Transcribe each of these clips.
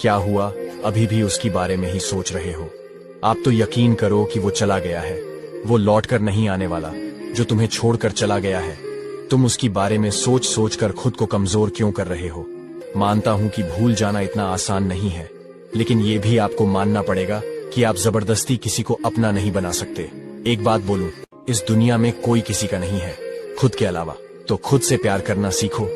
क्या हुआ, अभी भी उसकी बारे में ही सोच रहे हो? आप तो यकीन करो कि वो चला गया है, वो लौटकर नहीं आने वाला, जो तुम्हें छोड़कर चला गया है। तुम उसकी बारे में सोच सोच कर खुद को कमजोर क्यों कर रहे हो? मानता हूं कि भूल जाना इतना आसान नहीं है, लेकिन ये भी आपको मानना पड़ेगा कि आप जबरदस्ती किसी को अपना नहीं बना सकते। एक बात बोलूं, इस दुनिया में कोई किसी का नहीं है खुद के अलावा। तो खुद से प्यार करना सीखो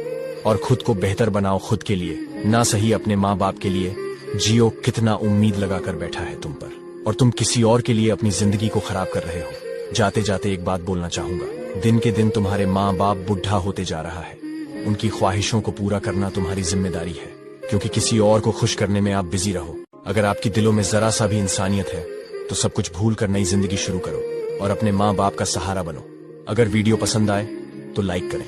और खुद को बेहतर बनाओ खुद के लिए, ना सही अपने माँ बाप के लिए। जियो कितना उम्मीद लगाकर बैठा है तुम पर, और तुम किसी और के लिए अपनी जिंदगी को खराब कर रहे हो। जाते जाते एक बात बोलना चाहूंगा, दिन के दिन तुम्हारे माँ बाप बुढ़ा होते जा रहा है। उनकी ख्वाहिशों को पूरा करना तुम्हारी जिम्मेदारी है, क्योंकि किसी और को खुश करने में आप बिजी रहो। अगर आपकी दिलों में जरा सा भी इंसानियत है तो सब कुछ भूल कर नई जिंदगी शुरू करो और अपने माँ बाप का सहारा बनो। अगर वीडियो पसंद आए तो लाइक करें।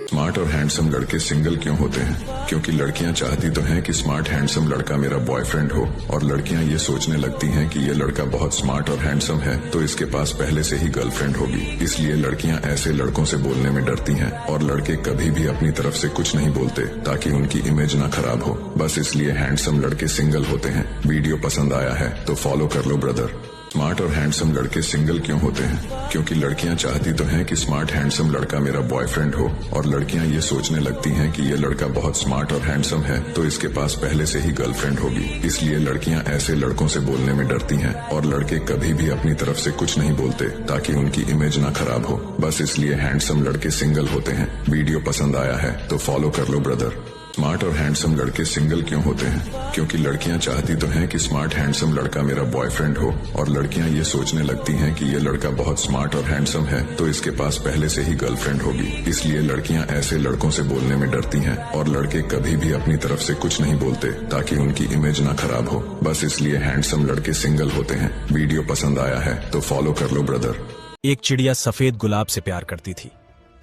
स्मार्ट और हैंडसम लड़के सिंगल क्यों होते हैं? क्योंकि लड़कियां चाहती तो हैं कि स्मार्ट हैंडसम लड़का मेरा बॉयफ्रेंड हो, और लड़कियां ये सोचने लगती हैं कि ये लड़का बहुत स्मार्ट और हैंडसम है तो इसके पास पहले से ही गर्लफ्रेंड होगी। इसलिए लड़कियां ऐसे लड़कों से बोलने में डरती हैं, और लड़के कभी भी अपनी तरफ से कुछ नहीं बोलते ताकि उनकी इमेज ना खराब हो। बस इसलिए हैंडसम लड़के सिंगल होते हैं। वीडियो पसंद आया है तो फॉलो कर लो ब्रदर। स्मार्ट और हैंडसम लड़के सिंगल क्यों होते हैं? क्योंकि लड़कियां चाहती तो हैं कि स्मार्ट हैंडसम लड़का मेरा बॉयफ्रेंड हो, और लड़कियां ये सोचने लगती हैं कि ये लड़का बहुत स्मार्ट और हैंडसम है तो इसके पास पहले से ही गर्लफ्रेंड होगी। इसलिए लड़कियां ऐसे लड़कों से बोलने में डरती हैं, और लड़के कभी भी अपनी तरफ से कुछ नहीं बोलते ताकि उनकी इमेज ना खराब हो। बस इसलिए हैंडसम लड़के सिंगल होते हैं। वीडियो पसंद आया है तो फॉलो कर लो ब्रदर। स्मार्ट और हैंडसम लड़के सिंगल क्यों होते हैं? क्योंकि लड़कियां चाहती तो हैं कि स्मार्ट हैंडसम लड़का मेरा बॉयफ्रेंड हो, और लड़कियां ये सोचने लगती हैं कि ये लड़का बहुत स्मार्ट और हैंडसम है तो इसके पास पहले से ही गर्लफ्रेंड होगी। इसलिए लड़कियां ऐसे लड़कों से बोलने में डरती हैं, और लड़के कभी भी अपनी तरफ से कुछ नहीं बोलते ताकि उनकी इमेज ना खराब हो। बस इसलिए हैंडसम लड़के सिंगल होते हैं। वीडियो पसंद आया है तो फॉलो कर लो ब्रदर। एक चिड़िया सफेद गुलाब से प्यार करती थी।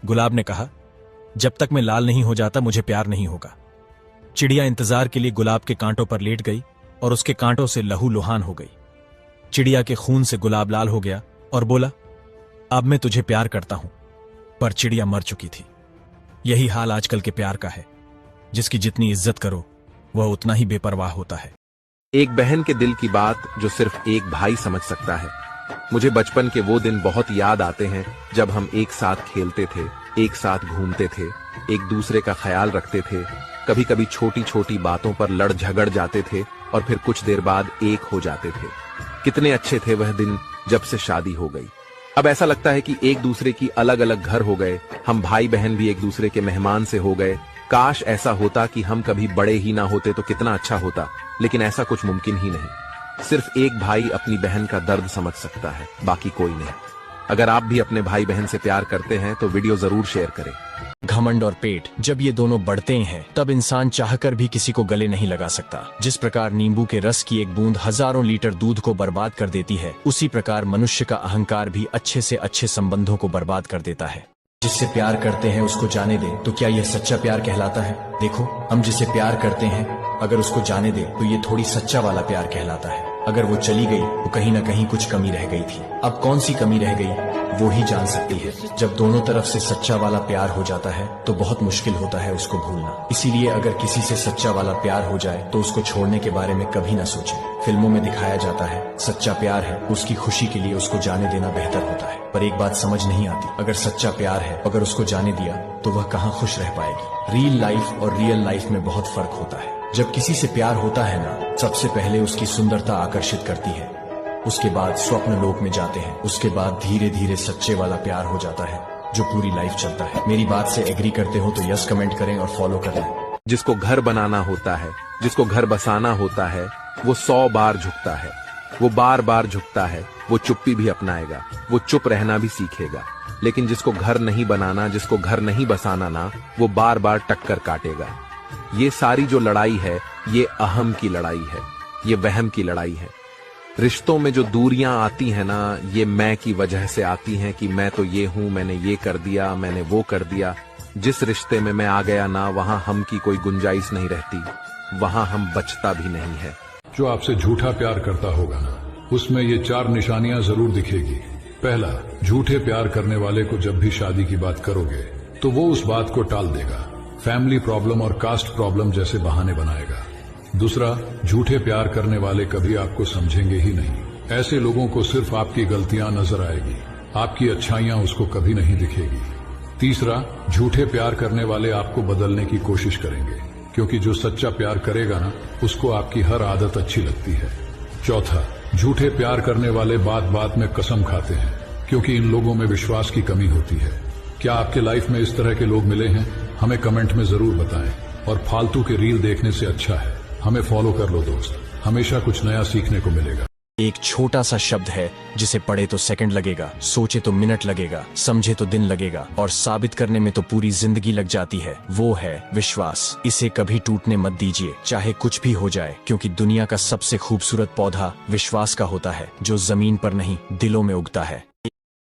गुलाब ने कहा, जब तक मैं लाल नहीं हो जाता मुझे प्यार नहीं होगा। चिड़िया इंतजार के लिए गुलाब के कांटों पर लेट गई और उसके कांटों से लहूलुहान हो गई। चिड़िया के खून से गुलाब लाल हो गया और बोला, अब मैं तुझे प्यार करता हूं। पर चिड़िया मर चुकी थी। यही हाल आजकल के प्यार का है। जिसकी जितनी इज्जत करो वह उतना ही बेपरवाह होता है। एक बहन के दिल की बात जो सिर्फ एक भाई समझ सकता है। मुझे बचपन के वो दिन बहुत याद आते हैं जब हम एक साथ खेलते थे, एक साथ घूमते थे, एक दूसरे का ख्याल रखते थे। कभी कभी छोटी छोटी बातों पर लड़ झगड़ जाते थे और फिर कुछ देर बाद एक हो जाते थे। कितने अच्छे थे वह दिन जब से शादी हो गई। अब ऐसा लगता है कि एक दूसरे की अलग अलग घर हो गए। हम भाई बहन भी एक दूसरे के मेहमान से हो गए। काश ऐसा होता कि हम कभी बड़े ही ना होते तो कितना अच्छा होता, लेकिन ऐसा कुछ मुमकिन ही नहीं। सिर्फ एक भाई अपनी बहन का दर्द समझ सकता है, बाकी कोई नहीं। अगर आप भी अपने भाई बहन से प्यार करते हैं तो वीडियो जरूर शेयर करें। घमंड और पेट जब ये दोनों बढ़ते हैं तब इंसान चाहकर भी किसी को गले नहीं लगा सकता। जिस प्रकार नींबू के रस की एक बूंद हजारों लीटर दूध को बर्बाद कर देती है, उसी प्रकार मनुष्य का अहंकार भी अच्छे से अच्छे संबंधों को बर्बाद कर देता है। जिससे प्यार करते हैं उसको जाने दे तो क्या यह सच्चा प्यार कहलाता है? देखो, हम जिसे प्यार करते हैं अगर उसको जाने दे तो ये थोड़ी सच्चा वाला प्यार कहलाता है। अगर वो चली गई तो कहीं ना कहीं कुछ कमी रह गई थी। अब कौन सी कमी रह गई वो ही जान सकती है। जब दोनों तरफ से सच्चा वाला प्यार हो जाता है तो बहुत मुश्किल होता है उसको भूलना। इसीलिए अगर किसी से सच्चा वाला प्यार हो जाए तो उसको छोड़ने के बारे में कभी ना सोचें। फिल्मों में दिखाया जाता है सच्चा प्यार है, उसकी खुशी के लिए उसको जाने देना बेहतर होता है। पर एक बात समझ नहीं आती, अगर सच्चा प्यार है, अगर उसको जाने दिया तो वह कहाँ खुश रह पाएगी। रियल लाइफ और रियल लाइफ में बहुत फर्क होता है। जब किसी से प्यार होता है ना, सबसे पहले उसकी सुंदरता आकर्षित करती है, उसके बाद स्वप्न लोक में जाते हैं, उसके बाद धीरे धीरे सच्चे वाला प्यार हो जाता है जो पूरी लाइफ चलता है। मेरी बात से एग्री करते हो तो यस कमेंट करें और फॉलो करें। जिसको घर बनाना होता है, जिसको घर बसाना होता है, वो 100 बार झुकता है, वो बार बार झुकता है, वो चुप्पी भी अपनाएगा, वो चुप रहना भी सीखेगा। लेकिन जिसको घर नहीं बनाना, जिसको घर नहीं बसाना ना, वो बार बार टक्कर काटेगा। ये सारी जो लड़ाई है ये अहम की लड़ाई है, ये वहम की लड़ाई है। रिश्तों में जो दूरियां आती हैं ना, ये मैं की वजह से आती हैं कि मैं तो ये हूं, मैंने ये कर दिया, मैंने वो कर दिया। जिस रिश्ते में मैं आ गया ना, वहां हम की कोई गुंजाइश नहीं रहती, वहां हम बचता भी नहीं है। जो आपसे झूठा प्यार करता होगा ना, उसमें ये 4 निशानियां जरूर दिखेगी। पहला, झूठे प्यार करने वाले को जब भी शादी की बात करोगे तो वो उस बात को टाल देगा, फैमिली प्रॉब्लम और कास्ट प्रॉब्लम जैसे बहाने बनाएगा। दूसरा, झूठे प्यार करने वाले कभी आपको समझेंगे ही नहीं। ऐसे लोगों को सिर्फ आपकी गलतियां नजर आएगी, आपकी अच्छाइयां उसको कभी नहीं दिखेगी। तीसरा, झूठे प्यार करने वाले आपको बदलने की कोशिश करेंगे, क्योंकि जो सच्चा प्यार करेगा ना, उसको आपकी हर आदत अच्छी लगती है। चौथा, झूठे प्यार करने वाले बात बात में कसम खाते हैं, क्योंकि इन लोगों में विश्वास की कमी होती है। क्या आपके लाइफ में इस तरह के लोग मिले हैं? हमें कमेंट में जरूर बताएं। और फालतू के रील देखने से अच्छा है हमें फॉलो कर लो दोस्त, हमेशा कुछ नया सीखने को मिलेगा। एक छोटा सा शब्द है जिसे पढ़े तो सेकंड लगेगा, सोचे तो मिनट लगेगा, समझे तो दिन लगेगा और साबित करने में तो पूरी जिंदगी लग जाती है। वो है विश्वास। इसे कभी टूटने मत दीजिए, चाहे कुछ भी हो जाए, क्योंकि दुनिया का सबसे खूबसूरत पौधा विश्वास का होता है, जो जमीन पर नहीं दिलों में उगता है।